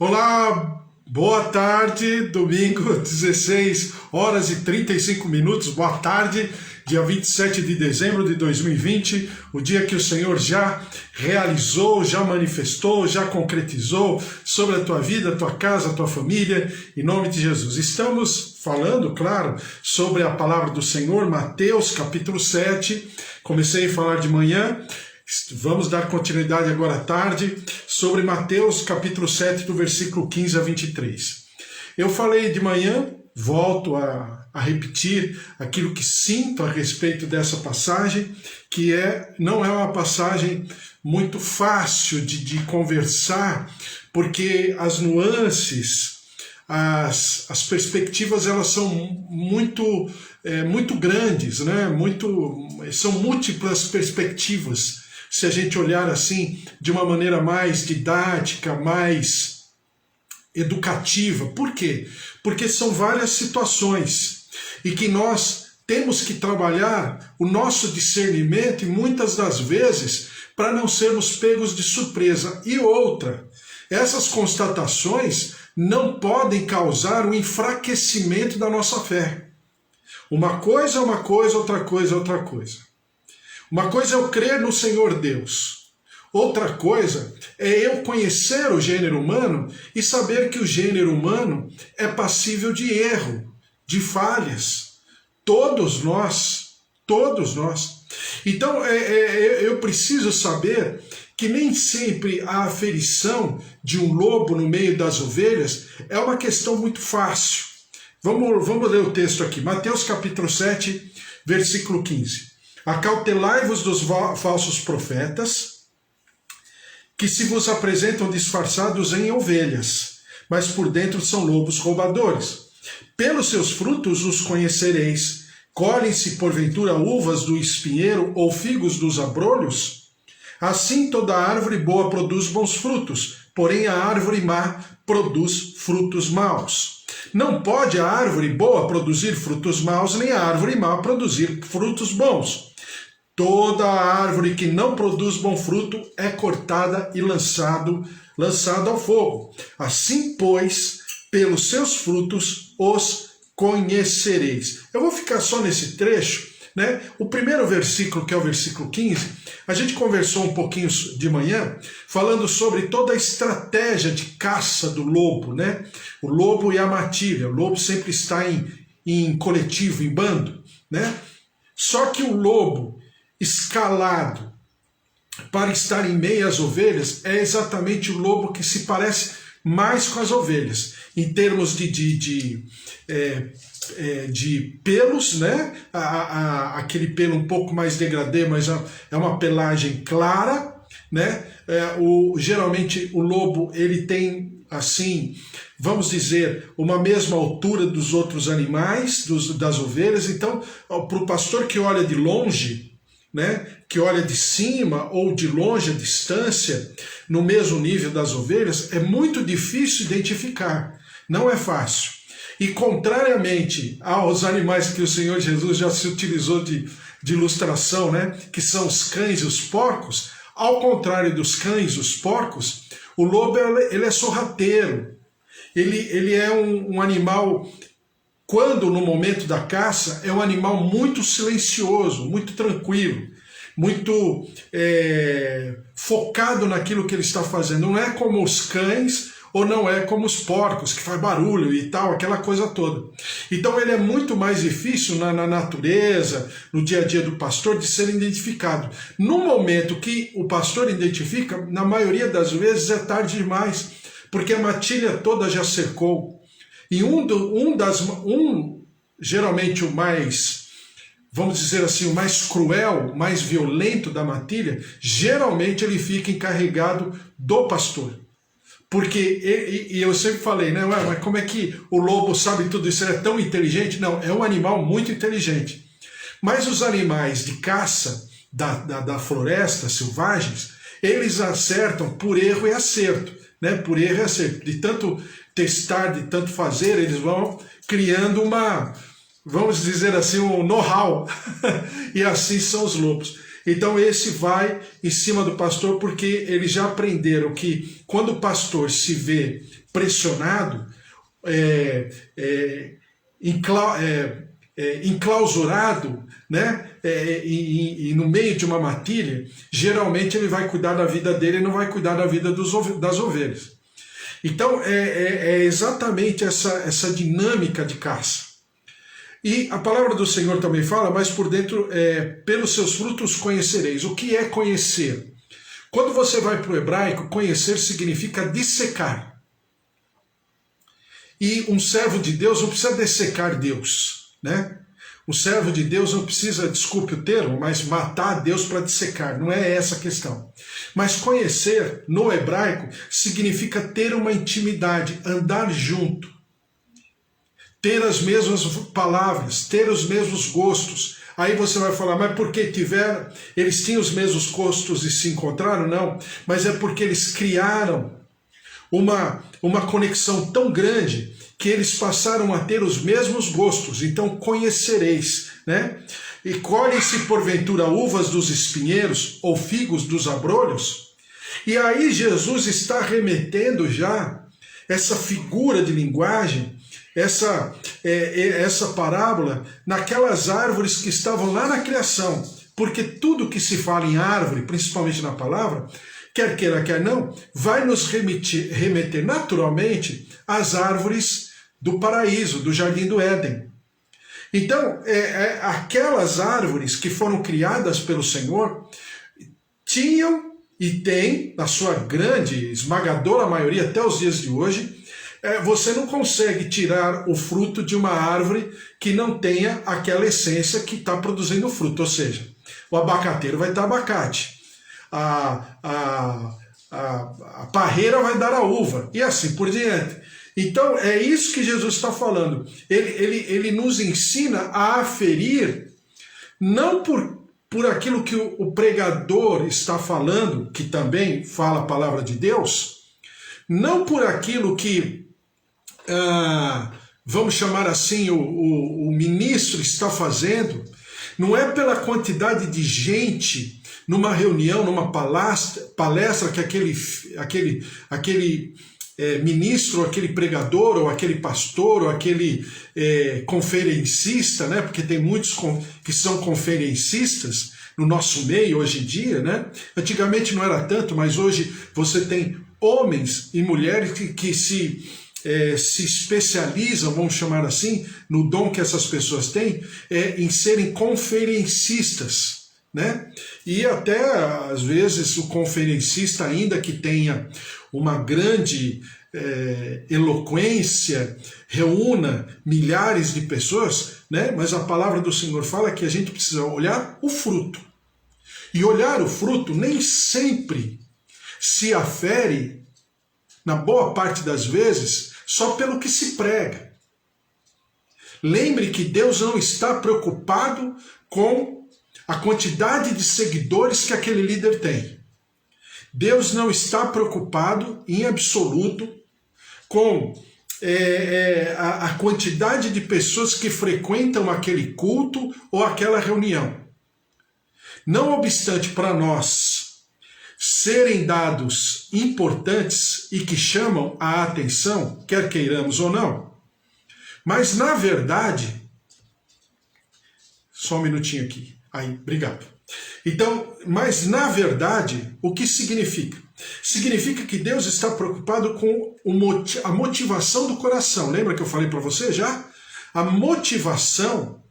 Olá, boa tarde, domingo, 16 horas e 35 minutos, boa tarde, dia 27 de dezembro de 2020, o dia que o Senhor já realizou, já manifestou, já concretizou sobre a tua vida, a tua casa, a tua família, em nome de Jesus. Estamos falando, claro, sobre a palavra do Senhor, Mateus capítulo 7, comecei a falar de manhã. Vamos dar continuidade agora à tarde sobre Mateus capítulo 7, do versículo 15 a 23. Eu falei de manhã, volto a repetir aquilo que sinto a respeito dessa passagem, que não é uma passagem muito fácil de conversar, porque as nuances, as perspectivas, elas são muito grandes, né? São múltiplas perspectivas. Se a gente olhar assim, de uma maneira mais didática, mais educativa. Por quê? Porque são várias situações e que nós temos que trabalhar o nosso discernimento e muitas das vezes para não sermos pegos de surpresa. E outra, essas constatações não podem causar um enfraquecimento da nossa fé. Uma coisa é uma coisa, outra coisa é outra coisa. Uma coisa é eu crer no Senhor Deus. Outra coisa é eu conhecer o gênero humano e saber que o gênero humano é passível de erro, de falhas. Todos nós. Então, eu preciso saber que nem sempre a aferição de um lobo no meio das ovelhas é uma questão muito fácil. Vamos ler o texto aqui. Mateus capítulo 7, versículo 15. Acautelai-vos dos falsos profetas, que se vos apresentam disfarçados em ovelhas, mas por dentro são lobos roubadores. Pelos seus frutos os conhecereis. Colhem-se porventura uvas do espinheiro ou figos dos abrolhos? Assim toda árvore boa produz bons frutos, porém a árvore má produz frutos maus. Não pode a árvore boa produzir frutos maus, nem a árvore má produzir frutos bons. Toda árvore que não produz bom fruto é cortada e lançada ao fogo. Assim, pois, pelos seus frutos os conhecereis. Eu vou ficar só nesse trecho, né? O primeiro versículo, que é o versículo 15, a gente conversou um pouquinho de manhã, falando sobre toda a estratégia de caça do lobo, né? O lobo e a matilha. O lobo sempre está em coletivo, em bando, né? Só que o lobo escalado para estar em meio às ovelhas é exatamente o lobo que se parece mais com as ovelhas, em termos de pelos, né? Aquele pelo um pouco mais degradê, mas é uma pelagem clara, né? Geralmente o lobo ele tem, assim, vamos dizer, uma mesma altura dos outros animais, das ovelhas. Então, para o pastor que olha de longe, né, que olha de cima ou de longe, a distância, no mesmo nível das ovelhas, é muito difícil identificar, não é fácil. E contrariamente aos animais que o Senhor Jesus já se utilizou de ilustração, né, que são os cães e os porcos, ao contrário dos cães e os porcos, o lobo ele é sorrateiro, ele é um animal, quando no momento da caça, é um animal muito silencioso, muito tranquilo, muito focado naquilo que ele está fazendo. Não é como os cães ou não é como os porcos, que faz barulho e tal, aquela coisa toda. Então ele é muito mais difícil na natureza, no dia a dia do pastor, de ser identificado. No momento que o pastor identifica, na maioria das vezes é tarde demais, porque a matilha toda já cercou. E geralmente o mais, vamos dizer assim, o mais cruel, o mais violento da matilha, geralmente ele fica encarregado do pastor. Porque, e eu sempre falei, né, mas como é que o lobo sabe tudo isso? Ele é tão inteligente? Não, é um animal muito inteligente. Mas os animais de caça da floresta, selvagens, eles acertam por erro e acerto, né? Por erro e acerto. De tanto testar, de tanto fazer, eles vão criando vamos dizer assim, um know-how. E assim são os lobos. Então esse vai em cima do pastor, porque eles já aprenderam que quando o pastor se vê pressionado, enclausurado, né? E no meio de uma matilha, geralmente ele vai cuidar da vida dele e não vai cuidar da vida das ovelhas. Então é exatamente essa dinâmica de caça. E a palavra do Senhor também fala, mas por dentro, pelos seus frutos conhecereis. O que é conhecer? Quando você vai para o hebraico, conhecer significa dissecar. E um servo de Deus não precisa dissecar Deus, né? O servo de Deus não precisa, desculpe o termo, mas matar Deus para dissecar, não é essa a questão. Mas conhecer, no hebraico, significa ter uma intimidade, andar junto, ter as mesmas palavras, ter os mesmos gostos. Aí você vai falar, mas por que eles tinham os mesmos gostos e se encontraram? Não, mas é porque eles criaram uma conexão tão grande que eles passaram a ter os mesmos gostos. Então conhecereis, né? E colhem-se porventura uvas dos espinheiros ou figos dos abrolhos? E aí Jesus está remetendo já essa figura de linguagem, essa parábola, naquelas árvores que estavam lá na criação. Porque tudo que se fala em árvore, principalmente na palavra, quer queira, quer não, vai nos remeter naturalmente às árvores do paraíso, do jardim do Éden. Então, aquelas árvores que foram criadas pelo Senhor tinham e têm, na sua grande, esmagadora maioria, até os dias de hoje, você não consegue tirar o fruto de uma árvore que não tenha aquela essência que está produzindo o fruto. Ou seja, o abacateiro vai dar abacate, a parreira vai dar a uva, e assim por diante. Então é isso que Jesus está falando. Ele nos ensina a aferir, não por aquilo que o pregador está falando, que também fala a palavra de Deus, não por aquilo que, vamos chamar assim, o ministro está fazendo, não é pela quantidade de gente numa reunião, numa palestra que aquele ministro, ou aquele pregador, ou aquele pastor, ou aquele conferencista, né? Porque tem muitos que são conferencistas no nosso meio hoje em dia, né? Antigamente não era tanto, mas hoje você tem homens e mulheres que se especializam, vamos chamar assim, no dom que essas pessoas têm, em serem conferencistas, né? E até às vezes o conferencista, ainda que tenha uma grande eloquência, reúna milhares de pessoas, né? Mas a palavra do Senhor fala que a gente precisa olhar o fruto. E olhar o fruto nem sempre se afere, na boa parte das vezes, só pelo que se prega. Lembre que Deus não está preocupado com a quantidade de seguidores que aquele líder tem. Deus não está preocupado, em absoluto, com a quantidade de pessoas que frequentam aquele culto ou aquela reunião. Não obstante, para nós serem dados importantes e que chamam a atenção, quer queiramos ou não, mas na verdade, só um minutinho aqui. Aí, obrigado. Então, mas na verdade, o que significa? Significa que Deus está preocupado com a motivação do coração. Lembra que eu falei para você já? A motivação,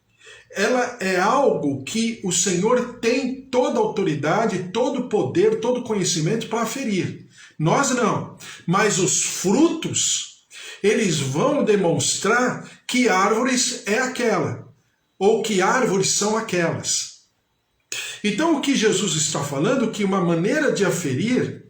ela é algo que o Senhor tem toda a autoridade, todo o poder, todo o conhecimento para aferir. Nós não. Mas os frutos, eles vão demonstrar que árvores é aquela, ou que árvores são aquelas. Então o que Jesus está falando, que uma maneira de aferir,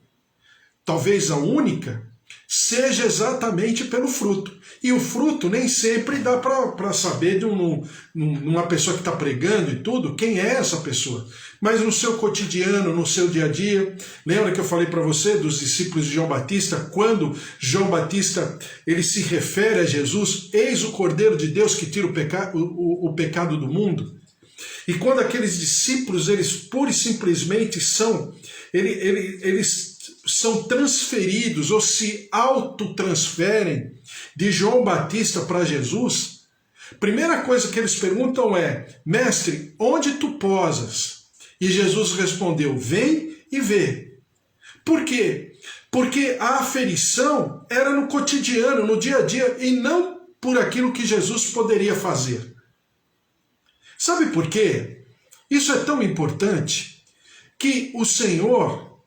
talvez a única, seja exatamente pelo fruto. E o fruto nem sempre dá para saber de uma pessoa que está pregando e tudo, quem é essa pessoa. Mas no seu cotidiano, no seu dia a dia, lembra que eu falei para você dos discípulos de João Batista, quando João Batista ele se refere a Jesus, eis o Cordeiro de Deus que tira o pecado do mundo. E quando aqueles discípulos, eles pura e simplesmente eles são transferidos ou se autotransferem de João Batista para Jesus, primeira coisa que eles perguntam é: mestre, onde tu posas? E Jesus respondeu: vem e vê. Por quê? Porque a aferição era no cotidiano, no dia a dia, e não por aquilo que Jesus poderia fazer. Sabe por quê? Isso é tão importante que o Senhor,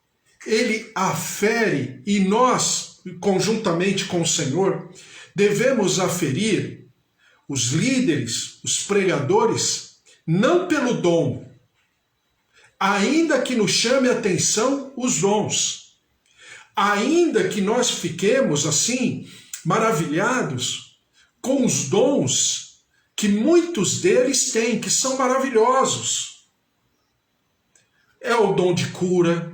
ele afere, e nós, conjuntamente com o Senhor, devemos aferir os líderes, os pregadores, não pelo dom, ainda que nos chame a atenção os dons. Ainda que nós fiquemos assim, maravilhados com os dons que muitos deles têm, que são maravilhosos. É o dom de cura,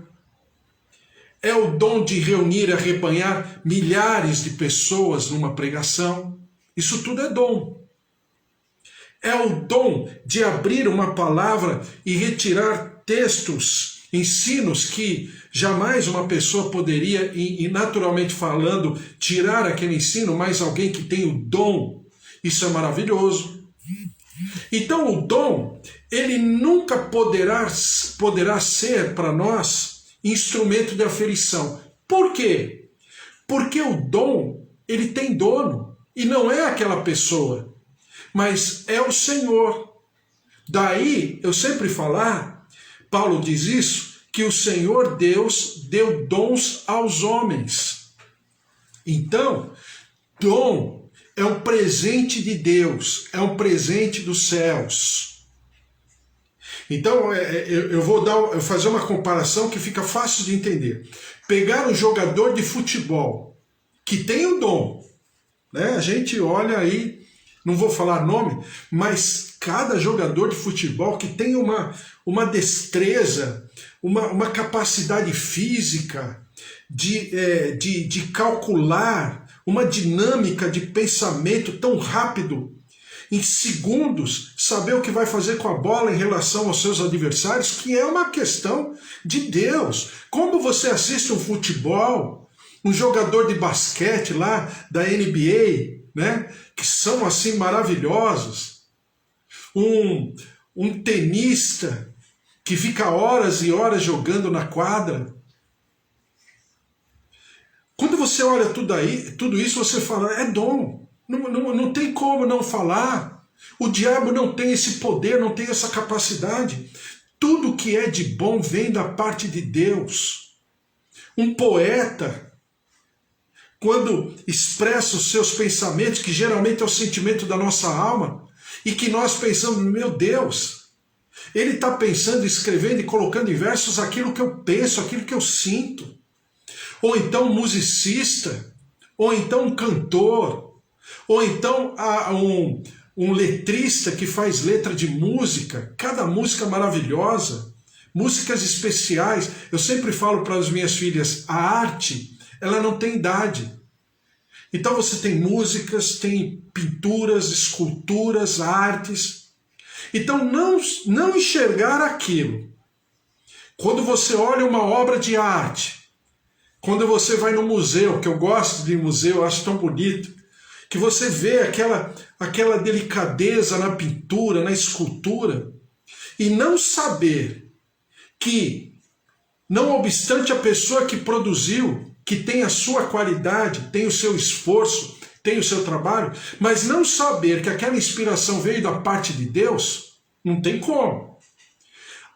é o dom de reunir, arrebanhar milhares de pessoas numa pregação. Isso tudo é dom. É o dom de abrir uma palavra e retirar textos, ensinos que jamais uma pessoa poderia, e naturalmente falando, tirar aquele ensino, mas alguém que tem o dom, isso é maravilhoso. Então o dom, ele nunca poderá ser para nós instrumento de aferição. Por quê? Porque o dom, ele tem dono, e não é aquela pessoa, mas é o Senhor. Daí, eu sempre falar, Paulo diz isso, que o Senhor Deus deu dons aos homens. Então, dom é um presente de Deus, é um presente dos céus. Então, eu vou fazer uma comparação que fica fácil de entender. Pegar um jogador de futebol que tem o dom, né? A gente olha aí, não vou falar nome, mas cada jogador de futebol que tem uma destreza, uma capacidade física de calcular, uma dinâmica de pensamento tão rápido, em segundos, saber o que vai fazer com a bola em relação aos seus adversários, que é uma questão de Deus. Como você assiste um futebol, um jogador de basquete lá da NBA, né, que são assim maravilhosos, um tenista que fica horas e horas jogando na quadra. Quando você olha tudo isso, você fala, é dom. Não tem como não falar. O diabo não tem esse poder, não tem essa capacidade. Tudo que é de bom vem da parte de Deus. Um poeta, quando expressa os seus pensamentos, que geralmente é o sentimento da nossa alma, e que nós pensamos, meu Deus, ele está pensando, escrevendo e colocando em versos aquilo que eu penso, aquilo que eu sinto. Ou então um musicista, ou então um cantor, ou então um letrista que faz letra de música, cada música maravilhosa, músicas especiais. Eu sempre falo para as minhas filhas, a arte, ela não tem idade. Então você tem músicas, tem pinturas, esculturas, artes. Então não enxergar aquilo. Quando você olha uma obra de arte, quando você vai no museu, que eu gosto de museu, eu acho tão bonito, que você vê aquela delicadeza na pintura, na escultura, e não saber que, não obstante a pessoa que produziu, que tem a sua qualidade, tem o seu esforço, tem o seu trabalho, mas não saber que aquela inspiração veio da parte de Deus, não tem como.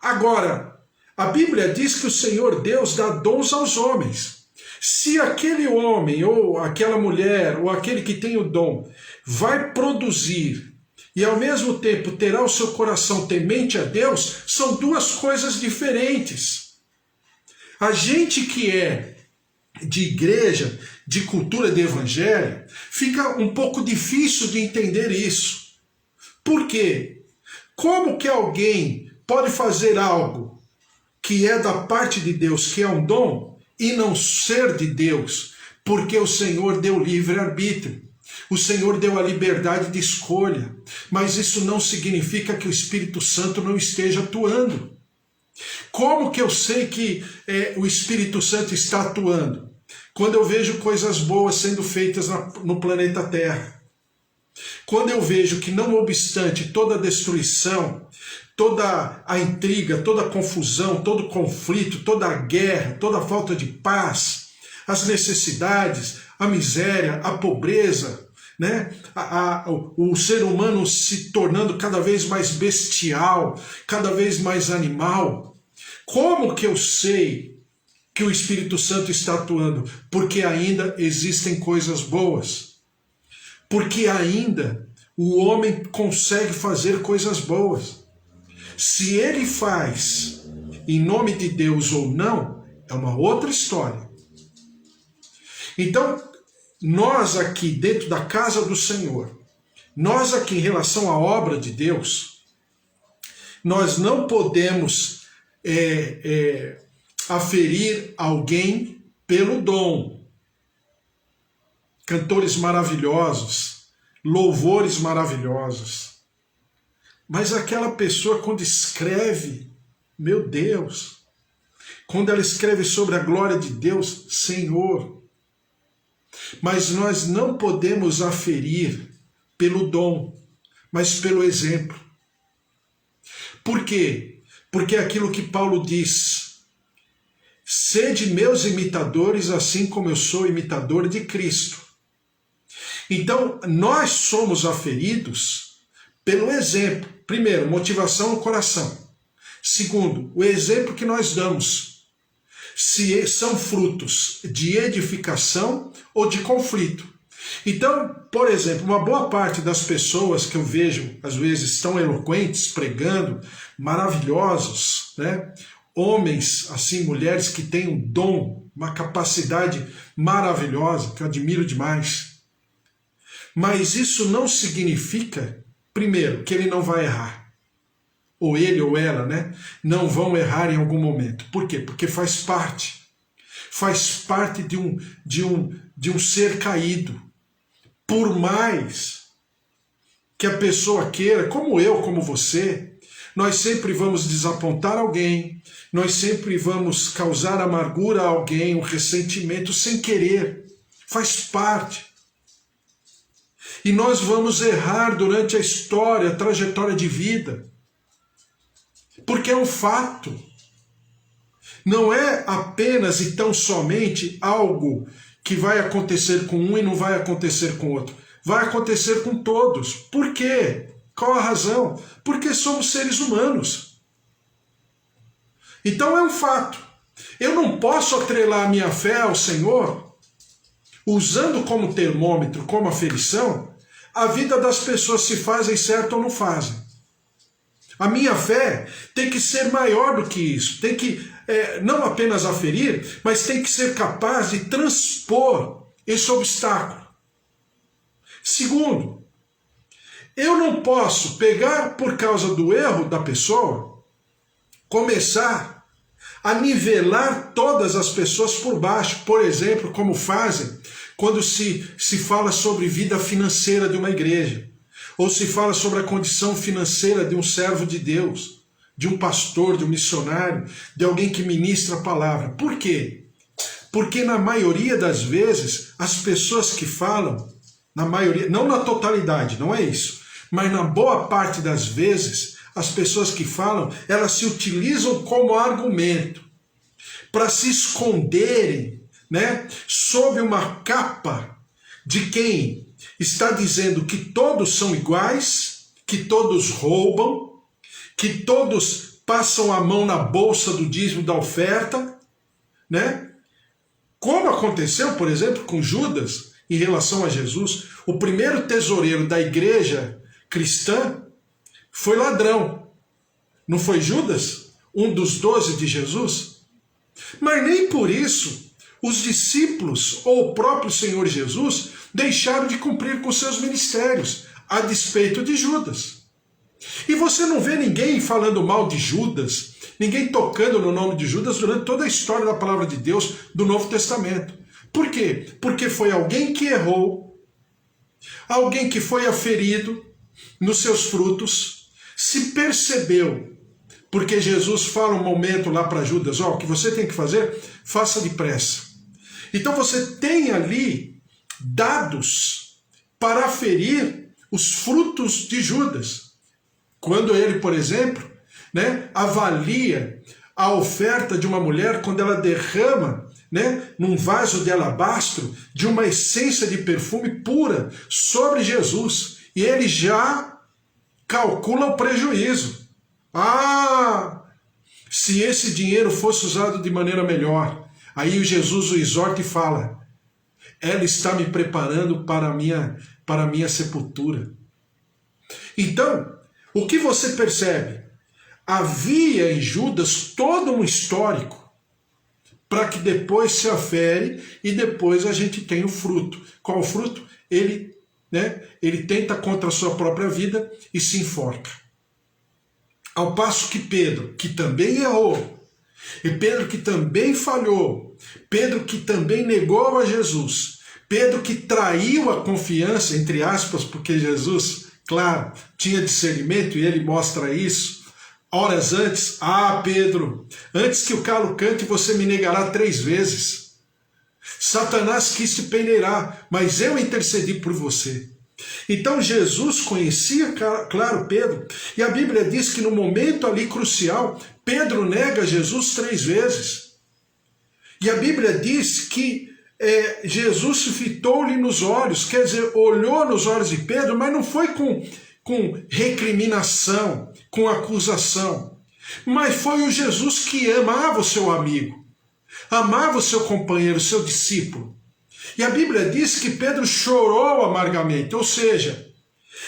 Agora, a Bíblia diz que o Senhor Deus dá dons aos homens. Se aquele homem, ou aquela mulher, ou aquele que tem o dom, vai produzir e ao mesmo tempo terá o seu coração temente a Deus, são duas coisas diferentes. A gente que é de igreja, de cultura de evangelho, fica um pouco difícil de entender isso. Por quê? Como que alguém pode fazer algo que é da parte de Deus, que é um dom, e não ser de Deus, porque o Senhor deu livre-arbítrio. O Senhor deu a liberdade de escolha, mas isso não significa que o Espírito Santo não esteja atuando. Como que eu sei que o Espírito Santo está atuando? Quando eu vejo coisas boas sendo feitas no planeta Terra. Quando eu vejo que, não obstante toda a destruição, toda a intriga, toda a confusão, todo o conflito, toda a guerra, toda a falta de paz, as necessidades, a miséria, a pobreza, né? O ser humano se tornando cada vez mais bestial, cada vez mais animal. Como que eu sei que o Espírito Santo está atuando? Porque ainda existem coisas boas. Porque ainda o homem consegue fazer coisas boas. Se ele faz em nome de Deus ou não, é uma outra história. Então, nós aqui dentro da casa do Senhor, nós aqui em relação à obra de Deus, nós não podemos aferir alguém pelo dom. Cantores maravilhosos, louvores maravilhosos. Mas aquela pessoa, quando escreve, meu Deus, quando ela escreve sobre a glória de Deus, Senhor. Mas nós não podemos aferir pelo dom, mas pelo exemplo. Por quê? Porque é aquilo que Paulo diz: sede meus imitadores, assim como eu sou imitador de Cristo. Então, nós somos aferidos pelo exemplo. Primeiro, motivação no coração. Segundo, o exemplo que nós damos. Se são frutos de edificação ou de conflito. Então, por exemplo, uma boa parte das pessoas que eu vejo, às vezes, tão eloquentes, pregando, maravilhosos, né? Homens, assim, mulheres que têm um dom, uma capacidade maravilhosa, que eu admiro demais. Mas isso não significa, primeiro, que ele não vai errar. Ou ele ou ela, né? Não vão errar em algum momento. Por quê? Porque faz parte. Faz parte de um ser caído. Por mais que a pessoa queira, como eu, como você, nós sempre vamos desapontar alguém, nós sempre vamos causar amargura a alguém, um ressentimento sem querer. Faz parte. E nós vamos errar durante a história, a trajetória de vida. Porque é um fato. Não é apenas e tão somente algo que vai acontecer com um e não vai acontecer com outro. Vai acontecer com todos. Por quê? Qual a razão? Porque somos seres humanos. Então é um fato. Eu não posso atrelar a minha fé ao Senhor usando como termômetro, como aferição, a vida das pessoas, se fazem certo ou não fazem. A minha fé tem que ser maior do que isso. Tem que não apenas aferir, mas tem que ser capaz de transpor esse obstáculo. Segundo, eu não posso pegar, por causa do erro da pessoa, começar a nivelar todas as pessoas por baixo. Por exemplo, como fazem quando se fala sobre vida financeira de uma igreja, ou se fala sobre a condição financeira de um servo de Deus, de um pastor, de um missionário, de alguém que ministra a palavra. Por quê? Porque na maioria das vezes, as pessoas que falam, na maioria, não na totalidade, não é isso, mas na boa parte das vezes, as pessoas que falam, elas se utilizam como argumento para se esconderem, né, sob uma capa de quem está dizendo que todos são iguais, que todos roubam, que todos passam a mão na bolsa do dízimo da oferta, né? Como aconteceu, por exemplo, com Judas em relação a Jesus. O primeiro tesoureiro da igreja cristã foi ladrão. Não foi Judas, um dos 12 de Jesus? Mas nem por isso os discípulos ou o próprio Senhor Jesus deixaram de cumprir com seus ministérios, a despeito de Judas. E você não vê ninguém falando mal de Judas, ninguém tocando no nome de Judas durante toda a história da palavra de Deus do Novo Testamento. Por quê? Porque foi alguém que errou, Alguém que foi aferido nos seus frutos, se percebeu, porque Jesus fala um momento lá para Judas, ó, o que você tem que fazer, faça depressa. Então você tem ali dados para aferir os frutos de Judas. Quando ele, por exemplo, avalia a oferta de uma mulher, quando ela derrama num vaso de alabastro de uma essência de perfume pura sobre Jesus, e ele já calcula o prejuízo. Se esse dinheiro fosse usado de maneira melhor. Aí Jesus o exorta e fala, ela está me preparando para a minha sepultura. Então, o que você percebe? Havia em Judas todo um histórico para que depois se afere e depois a gente tem o fruto. Qual o fruto? Ele tenta contra a sua própria vida e se enforca. Ao passo que Pedro, que também errou, e Pedro que também falhou, Pedro que também negou a Jesus, Pedro que traiu a confiança, entre aspas, porque Jesus, claro, tinha discernimento e ele mostra isso, horas antes, Pedro, antes que o galo cante você me negará 3 vezes. Satanás quis te peneirar, mas eu intercedi por você. Então Jesus conhecia, claro, Pedro, e a Bíblia diz que no momento ali crucial, Pedro nega Jesus 3 vezes. E a Bíblia diz que Jesus fitou-lhe nos olhos, quer dizer, olhou nos olhos de Pedro, mas não foi com recriminação, com acusação, mas foi o Jesus que amava o seu amigo, amava o seu companheiro, o seu discípulo. E a Bíblia diz que Pedro chorou amargamente, ou seja,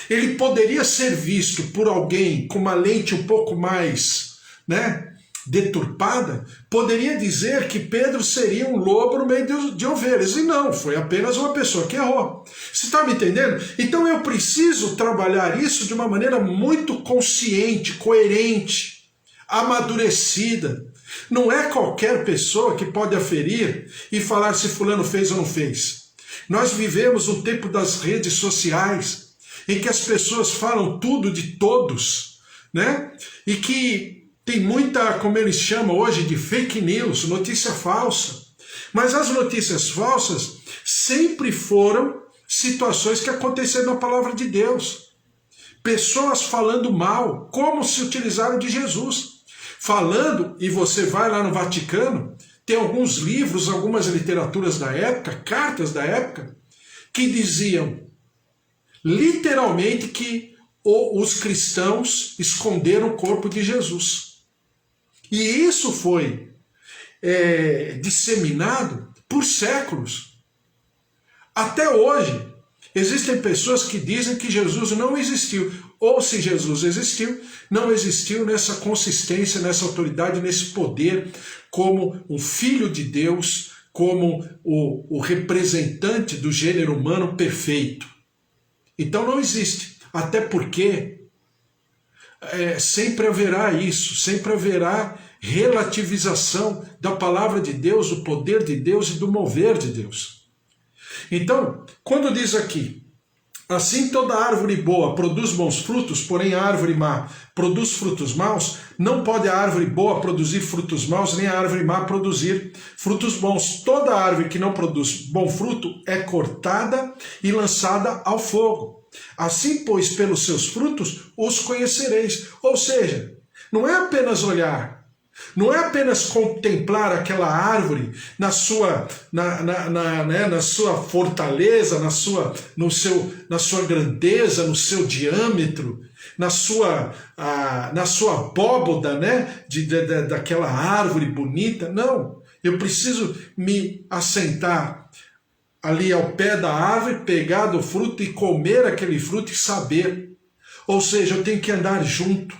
ele poderia ser visto por alguém com uma lente um pouco mais, deturpada, poderia dizer que Pedro seria um lobo no meio de ovelhas, e não, foi apenas uma pessoa que errou. Você está me entendendo? Então eu preciso trabalhar isso de uma maneira muito consciente, coerente, amadurecida. Não é qualquer pessoa que pode aferir e falar se fulano fez ou não fez. Nós vivemos um tempo das redes sociais, em que as pessoas falam tudo de todos, e que tem muita, como eles chamam hoje, de fake news, notícia falsa. Mas as notícias falsas sempre foram situações que aconteceram na palavra de Deus. Pessoas falando mal, como se utilizaram de Jesus. Falando, e você vai lá no Vaticano, tem alguns livros, algumas literaturas da época, cartas da época, que diziam literalmente que os cristãos esconderam o corpo de Jesus. E isso foi disseminado por séculos. Até hoje, existem pessoas que dizem que Jesus não existiu. Ou se Jesus existiu, não existiu nessa consistência, nessa autoridade, nesse poder, como um filho de Deus, como o representante do gênero humano perfeito. Então não existe. Até porque sempre haverá isso, sempre haverá relativização da palavra de Deus, do poder de Deus e do mover de Deus. Então, quando diz aqui, assim toda árvore boa produz bons frutos, porém a árvore má produz frutos maus, não pode a árvore boa produzir frutos maus, nem a árvore má produzir frutos bons. Toda árvore que não produz bom fruto é cortada e lançada ao fogo. Assim, pois, pelos seus frutos os conhecereis. Ou seja, não é apenas olhar, não é apenas contemplar aquela árvore na sua fortaleza, na sua grandeza, no seu diâmetro, na sua abóboda, daquela árvore bonita. Não, eu preciso me assentar ali ao pé da árvore, pegar do fruto e comer aquele fruto e saber. Ou seja, eu tenho que andar junto.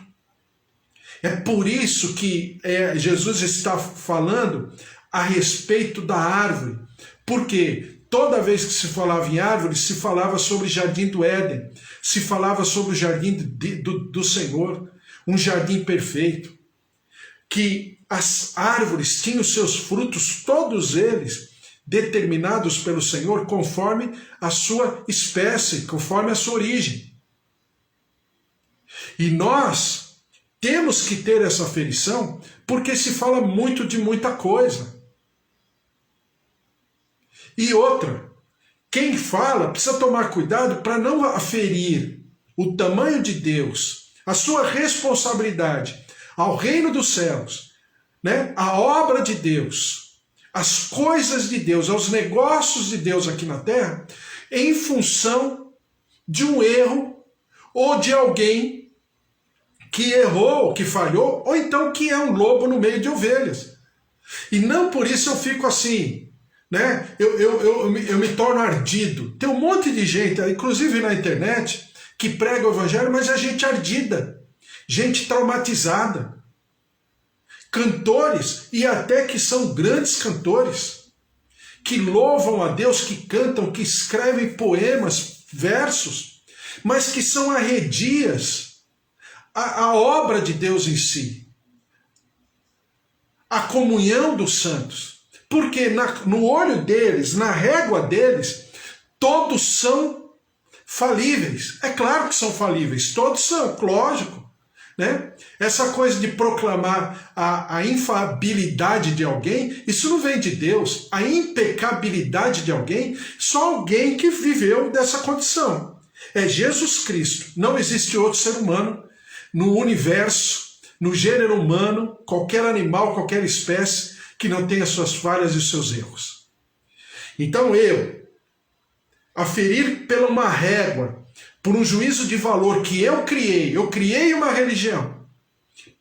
É por isso que Jesus está falando a respeito da árvore. Porque toda vez que se falava em árvore, se falava sobre o jardim do Éden, se falava sobre o jardim do Senhor, um jardim perfeito. Que as árvores tinham seus frutos, todos eles, determinados pelo Senhor conforme a sua espécie, conforme a sua origem. E nós temos que ter essa aferição porque se fala muito de muita coisa. E outra, quem fala precisa tomar cuidado para não aferir o tamanho de Deus, a sua responsabilidade ao reino dos céus, né? A obra de Deus, as coisas de Deus, aos negócios de Deus aqui na terra, em função de um erro ou de alguém que errou, que falhou, ou então que é um lobo no meio de ovelhas. E não por isso eu fico assim, né? Eu me torno ardido. Tem um monte de gente, inclusive na internet, que prega o evangelho, mas é gente ardida, gente traumatizada. Cantores, e até que são grandes cantores, que louvam a Deus, que cantam, que escrevem poemas, versos, mas que são arredias à obra de Deus em si, a comunhão dos santos. Porque no olho deles, na régua deles, todos são falíveis. É claro que são falíveis, todos são, lógico. Né? Essa coisa de proclamar a infabilidade de alguém, isso não vem de Deus. A impecabilidade de alguém, só alguém que viveu dessa condição. É Jesus Cristo. Não existe outro ser humano no universo, no gênero humano, qualquer animal, qualquer espécie, que não tenha suas falhas e seus erros. Então eu, aferir pela uma régua, por um juízo de valor que eu criei uma religião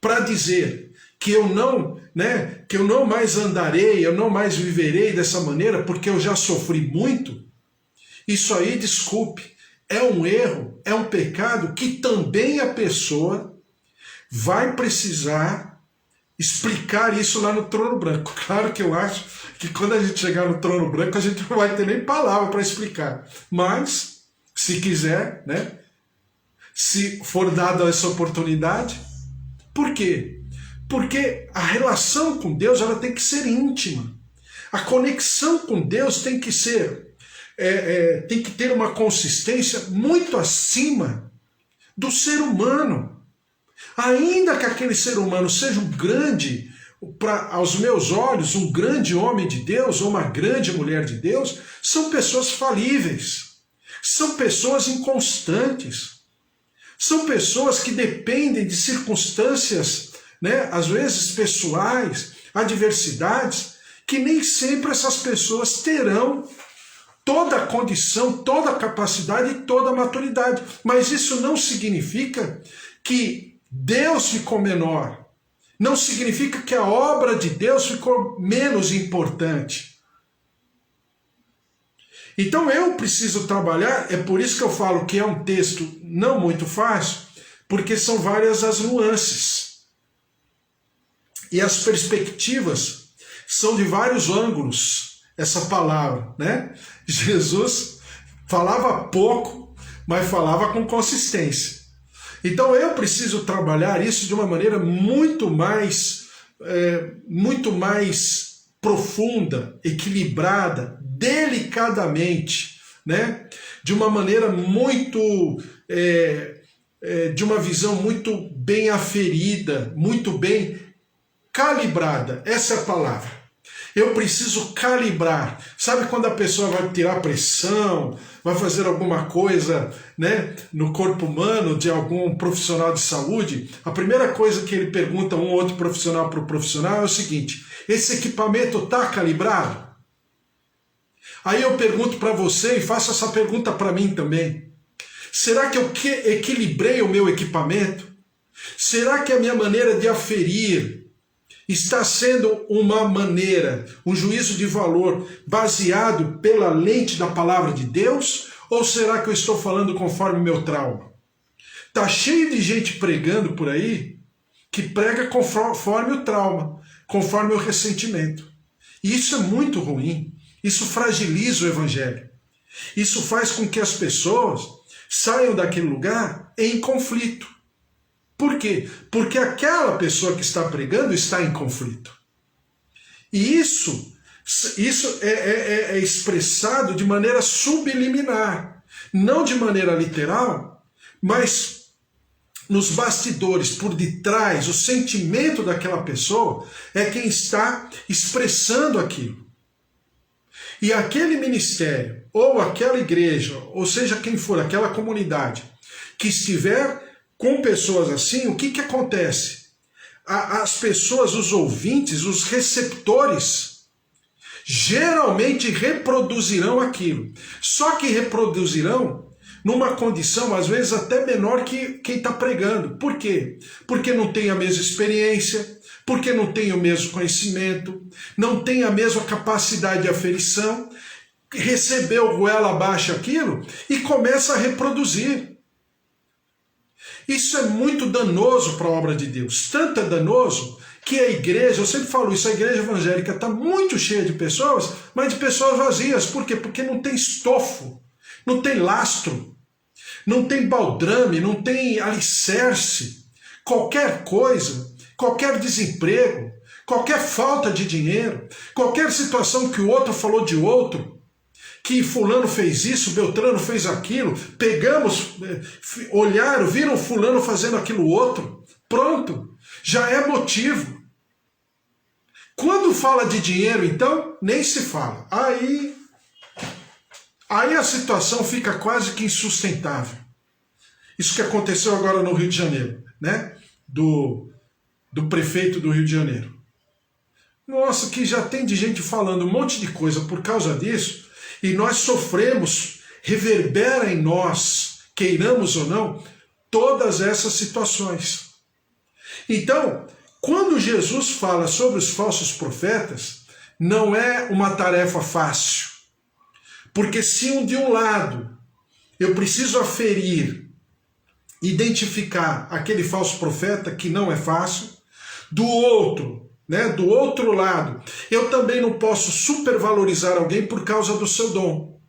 para dizer que eu não mais andarei, eu não mais viverei dessa maneira porque eu já sofri muito. Isso aí, desculpe, é um erro, é um pecado que também a pessoa vai precisar explicar isso lá no trono branco. Claro que eu acho que quando a gente chegar no trono branco a gente não vai ter nem palavra para explicar, mas se quiser, né? Se for dada essa oportunidade. Por quê? Porque a relação com Deus ela tem que ser íntima. A conexão com Deus tem que ser, tem que ter uma consistência muito acima do ser humano. Ainda que aquele ser humano seja um grande, aos meus olhos, um grande homem de Deus ou uma grande mulher de Deus, são pessoas falíveis. São pessoas inconstantes, são pessoas que dependem de circunstâncias, né, às vezes pessoais, adversidades, que nem sempre essas pessoas terão toda a condição, toda a capacidade e toda a maturidade. Mas isso não significa que Deus ficou menor, não significa que a obra de Deus ficou menos importante. Então eu preciso trabalhar, é por isso que eu falo que é um texto não muito fácil, porque são várias as nuances. E as perspectivas são de vários ângulos, essa palavra, né? Jesus falava pouco, mas falava com consistência. Então eu preciso trabalhar isso de uma maneira muito mais profunda, equilibrada, delicadamente, né? De uma maneira muito, de uma visão muito bem aferida, muito bem calibrada. Essa é a palavra. Eu preciso calibrar. Sabe quando a pessoa vai tirar pressão, vai fazer alguma coisa, né, no corpo humano de algum profissional de saúde? A primeira coisa que ele pergunta um ou outro profissional para o profissional é o seguinte: esse equipamento está calibrado? Aí eu pergunto para você e faço essa pergunta para mim também. Será que eu equilibrei o meu equipamento? Será que a minha maneira de aferir está sendo uma maneira, um juízo de valor baseado pela lente da palavra de Deus? Ou será que eu estou falando conforme o meu trauma? Está cheio de gente pregando por aí que prega conforme o trauma, conforme o ressentimento. E isso é muito ruim. Isso fragiliza o evangelho. Isso faz com que as pessoas saiam daquele lugar em conflito. Por quê? Porque aquela pessoa que está pregando está em conflito. E isso Isso é expressado de maneira subliminar, não de maneira literal, mas nos bastidores, por detrás, o sentimento daquela pessoa é quem está expressando aquilo. E aquele ministério, ou aquela igreja, ou seja quem for, aquela comunidade, que estiver com pessoas assim, o que acontece? As pessoas, os ouvintes, os receptores, geralmente reproduzirão aquilo. Só que reproduzirão numa condição, às vezes, até menor que quem está pregando. Por quê? Porque não tem a mesma experiência, porque não tem o mesmo conhecimento, não tem a mesma capacidade de aferição, recebeu goela abaixo aquilo e começa a reproduzir. Isso é muito danoso para a obra de Deus. Tanto é danoso que a igreja, eu sempre falo isso, a igreja evangélica está muito cheia de pessoas, mas de pessoas vazias. Por quê? Porque não tem estofo, não tem lastro, não tem baldrame, não tem alicerce. Qualquer coisa, qualquer desemprego, qualquer falta de dinheiro, qualquer situação que o outro falou de outro, que fulano fez isso, Beltrano fez aquilo, pegamos, olharam, viram fulano fazendo aquilo outro, pronto, já é motivo. Quando fala de dinheiro, então, nem se fala. Aí a situação fica quase que insustentável. Isso que aconteceu agora no Rio de Janeiro, né? Do prefeito do Rio de Janeiro. Nossa, que já tem de gente falando um monte de coisa por causa disso, e nós sofremos, reverbera em nós, queiramos ou não, todas essas situações. Então, quando Jesus fala sobre os falsos profetas, não é uma tarefa fácil. Porque se de um lado eu preciso aferir, identificar aquele falso profeta, que não é fácil, do outro, né, do outro lado, eu também não posso supervalorizar alguém por causa do seu dom.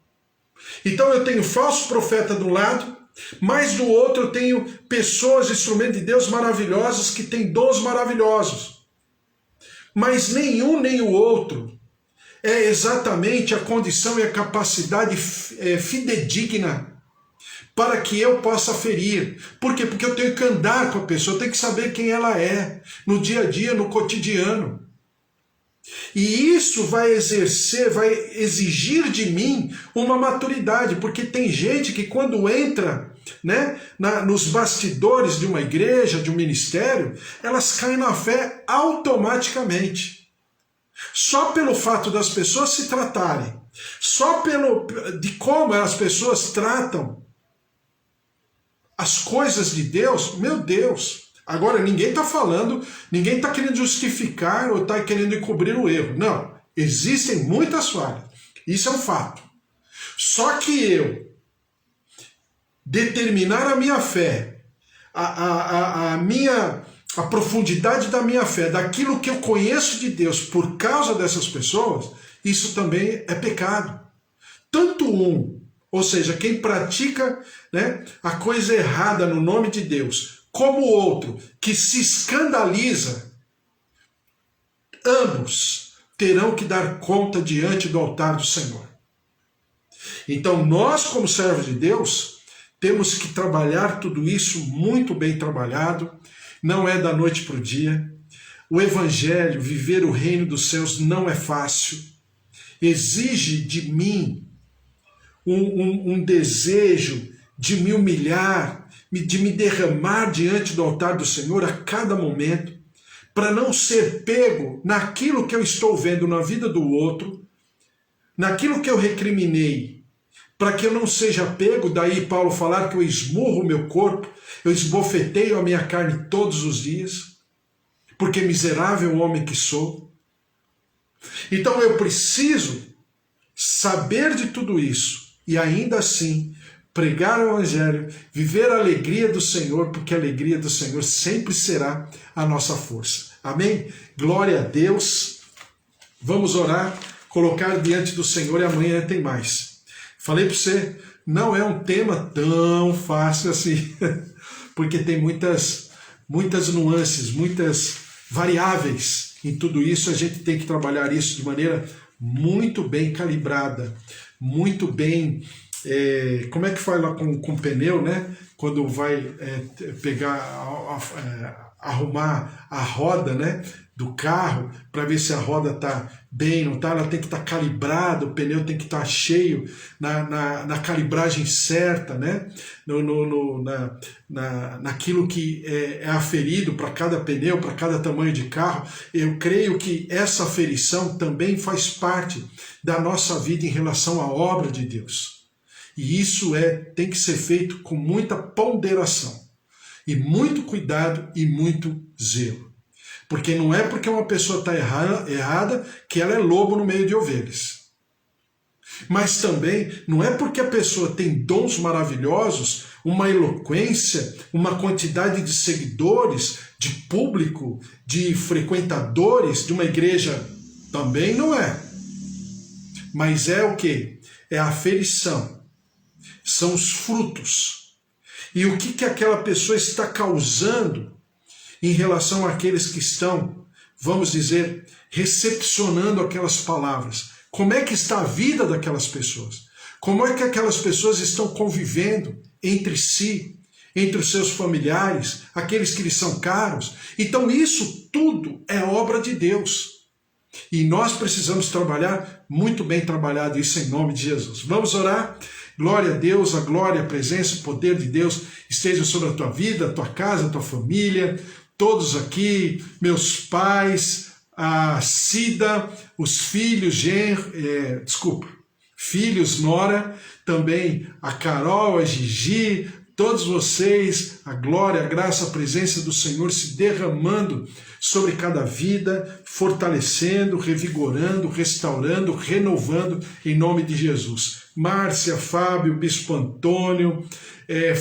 Então eu tenho falso profeta de um lado, mas do outro eu tenho pessoas, instrumentos de Deus maravilhosos, que têm dons maravilhosos. Mas nenhum nem o outro é exatamente a condição e a capacidade fidedigna para que eu possa ferir. Por quê? Porque eu tenho que andar com a pessoa, eu tenho que saber quem ela é, no dia a dia, no cotidiano. E isso vai exigir de mim uma maturidade, porque tem gente que quando entra, né, nos bastidores de uma igreja, de um ministério, elas caem na fé automaticamente. Só pelo fato das pessoas se tratarem, só de como as pessoas tratam as coisas de Deus, meu Deus. Agora, ninguém está falando, ninguém está querendo justificar ou está querendo encobrir o erro. Não, existem muitas falhas. Isso é um fato. Só que eu determinar a minha fé, a profundidade da minha fé, daquilo que eu conheço de Deus por causa dessas pessoas, isso também é pecado. Tanto ou seja, quem pratica, né, a coisa errada no nome de Deus, como o outro, que se escandaliza, ambos terão que dar conta diante do altar do Senhor. Então nós, como servos de Deus, temos que trabalhar tudo isso muito bem trabalhado, não é da noite para o dia. O Evangelho, viver o reino dos céus não é fácil, exige de mim um desejo de me humilhar, de me derramar diante do altar do Senhor a cada momento, para não ser pego naquilo que eu estou vendo na vida do outro, naquilo que eu recriminei, para que eu não seja pego, daí Paulo falar que eu esmurro o meu corpo, eu esbofeteio a minha carne todos os dias, porque miserável homem que sou. Então eu preciso saber de tudo isso, e ainda assim pregar o Evangelho, viver a alegria do Senhor, porque a alegria do Senhor sempre será a nossa força. Amém? Glória a Deus. Vamos orar, colocar diante do Senhor, e amanhã tem mais. Falei para você, não é um tema tão fácil assim, porque tem muitas nuances, muitas variáveis. Em tudo isso a gente tem que trabalhar isso de maneira muito bem calibrada, muito bem, como é que faz lá com pneu, né? Quando vai pegar, arrumar a roda, né, do carro, para ver se a roda está bem, não está, ela tem que estar calibrada, o pneu tem que estar cheio, na calibragem certa, né, naquilo que é aferido para cada pneu, para cada tamanho de carro. Eu creio que essa aferição também faz parte da nossa vida em relação à obra de Deus. E isso tem que ser feito com muita ponderação, e muito cuidado e muito zelo. Porque não é porque uma pessoa está errada que ela é lobo no meio de ovelhas. Mas também não é porque a pessoa tem dons maravilhosos, uma eloquência, uma quantidade de seguidores, de público, de frequentadores de uma igreja, também não é. Mas é o quê? É a aferição. São os frutos. E o que aquela pessoa está causando em relação àqueles que estão, vamos dizer, recepcionando aquelas palavras. Como é que está a vida daquelas pessoas? Como é que aquelas pessoas estão convivendo entre si, entre os seus familiares, aqueles que lhes são caros? Então isso tudo é obra de Deus. E nós precisamos trabalhar muito bem trabalhado isso em nome de Jesus. Vamos orar? Glória a Deus, a glória, a presença, o poder de Deus esteja sobre a tua vida, a tua casa, a tua família, todos aqui, meus pais, a Cida, os filhos, filhos, Nora, também a Carol, a Gigi, todos vocês, a glória, a graça, a presença do Senhor se derramando sobre cada vida, fortalecendo, revigorando, restaurando, renovando, em nome de Jesus. Márcia, Fábio, Bispo Antônio,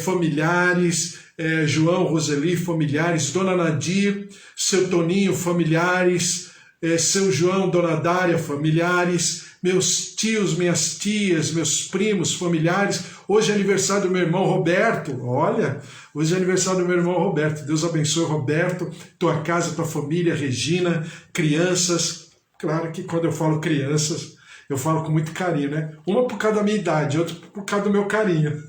familiares, João, Roseli, familiares, Dona Nadir, seu Toninho, familiares, seu João, Dona Dária, familiares, meus tios, minhas tias, meus primos, familiares. Hoje é aniversário do meu irmão Roberto. Olha, hoje é aniversário do meu irmão Roberto. Deus abençoe, Roberto, tua casa, tua família, Regina, crianças. Claro que quando eu falo crianças, eu falo com muito carinho, né? Uma por causa da minha idade, outra por causa do meu carinho.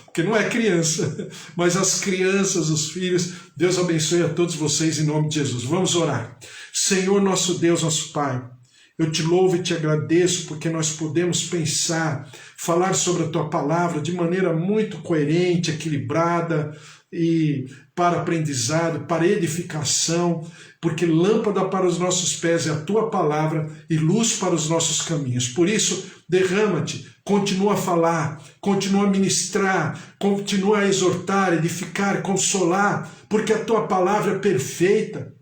Porque não é criança, mas as crianças, os filhos. Deus abençoe a todos vocês em nome de Jesus. Vamos orar. Senhor, nosso Deus, nosso Pai, eu te louvo e te agradeço porque nós podemos pensar, falar sobre a tua palavra de maneira muito coerente, equilibrada e para aprendizado, para edificação, porque lâmpada para os nossos pés é a tua palavra e luz para os nossos caminhos. Por isso, derrama-te, continua a falar, continua a ministrar, continua a exortar, edificar, consolar, porque a tua palavra é perfeita.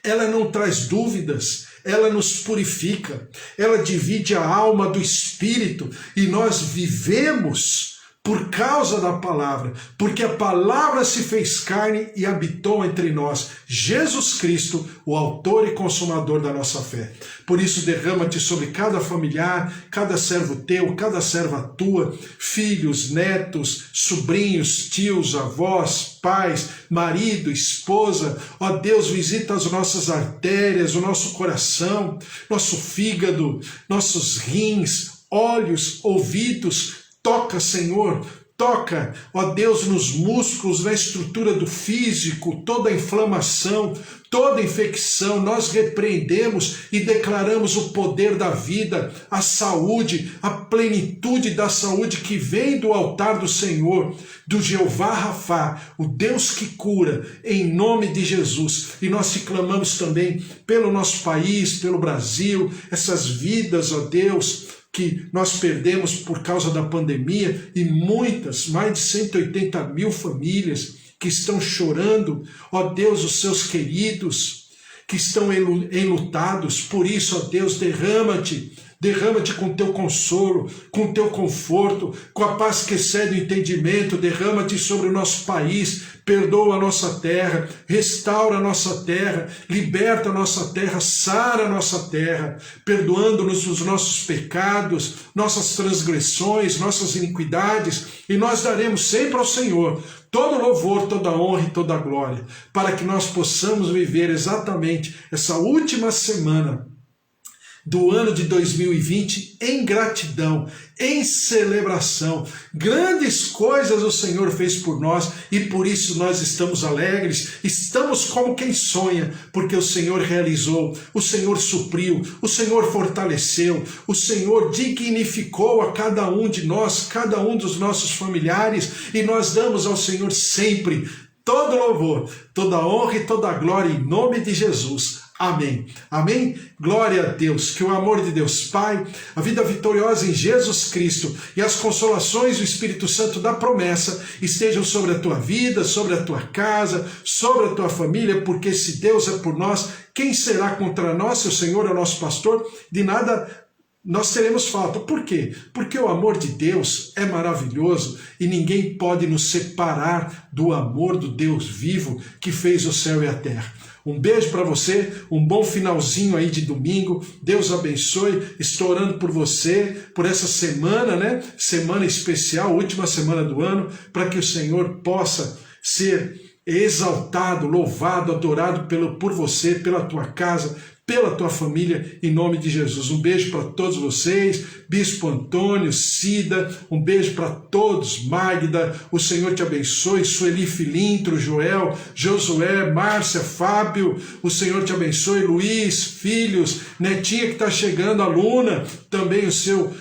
Ela não traz dúvidas, ela nos purifica, ela divide a alma do espírito e nós vivemos por causa da palavra, porque a palavra se fez carne e habitou entre nós, Jesus Cristo, o autor e consumador da nossa fé. Por isso derrama-te sobre cada familiar, cada servo teu, cada serva tua, filhos, netos, sobrinhos, tios, avós, pais, marido, esposa. Ó Deus, visita as nossas artérias, o nosso coração, nosso fígado, nossos rins, olhos, ouvidos. Toca, Senhor, toca, ó Deus, nos músculos, na estrutura do físico, toda a inflamação, toda a infecção, nós repreendemos e declaramos o poder da vida, a saúde, a plenitude da saúde que vem do altar do Senhor, do Jeová Rafá, o Deus que cura, em nome de Jesus. E nós te clamamos também pelo nosso país, pelo Brasil, essas vidas, ó Deus, que nós perdemos por causa da pandemia, e muitas, mais de 180 mil famílias que estão chorando, ó Deus, os seus queridos, que estão enlutados. Por isso, ó Deus, derrama-te com teu consolo, com teu conforto, com a paz que excede o entendimento. Derrama-te sobre o nosso país, perdoa a nossa terra, restaura a nossa terra, liberta a nossa terra, sara a nossa terra, perdoando-nos os nossos pecados, nossas transgressões, nossas iniquidades, e nós daremos sempre ao Senhor todo louvor, toda honra e toda glória, para que nós possamos viver exatamente essa última semana do ano de 2020 em gratidão, em celebração. Grandes coisas o Senhor fez por nós e por isso nós estamos alegres, estamos como quem sonha, porque o Senhor realizou, o Senhor supriu, o Senhor fortaleceu, o Senhor dignificou a cada um de nós, cada um dos nossos familiares, e nós damos ao Senhor sempre todo louvor, toda honra e toda glória em nome de Jesus. Amém. Amém? Glória a Deus. Que o amor de Deus Pai, a vida vitoriosa em Jesus Cristo e as consolações do Espírito Santo da promessa estejam sobre a tua vida, sobre a tua casa, sobre a tua família, porque se Deus é por nós, quem será contra nós? Se o Senhor é o nosso pastor, de nada nós teremos falta. Por quê? Porque o amor de Deus é maravilhoso e ninguém pode nos separar do amor do Deus vivo que fez o céu e a terra. Um beijo para você, um bom finalzinho aí de domingo, Deus abençoe, estou orando por você, por essa semana, né? Semana especial, última semana do ano, para que o Senhor possa ser exaltado, louvado, adorado por você, pela tua casa, pela tua família, em nome de Jesus. Um beijo para todos vocês, Bispo Antônio, Cida, um beijo para todos, Magda, o Senhor te abençoe, Sueli Filintro, Joel, Josué, Márcia, Fábio, o Senhor te abençoe, Luiz, filhos, netinha que está chegando, aluna, também o seu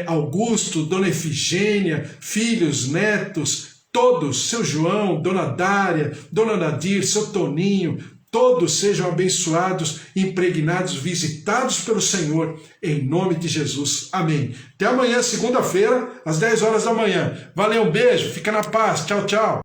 Augusto, Dona Efigênia, filhos, netos, todos, seu João, Dona Dária, Dona Nadir, seu Toninho, todos sejam abençoados, impregnados, visitados pelo Senhor, em nome de Jesus. Amém. Até amanhã, segunda-feira, às 10 horas da manhã. Valeu, um beijo, fica na paz. Tchau, tchau.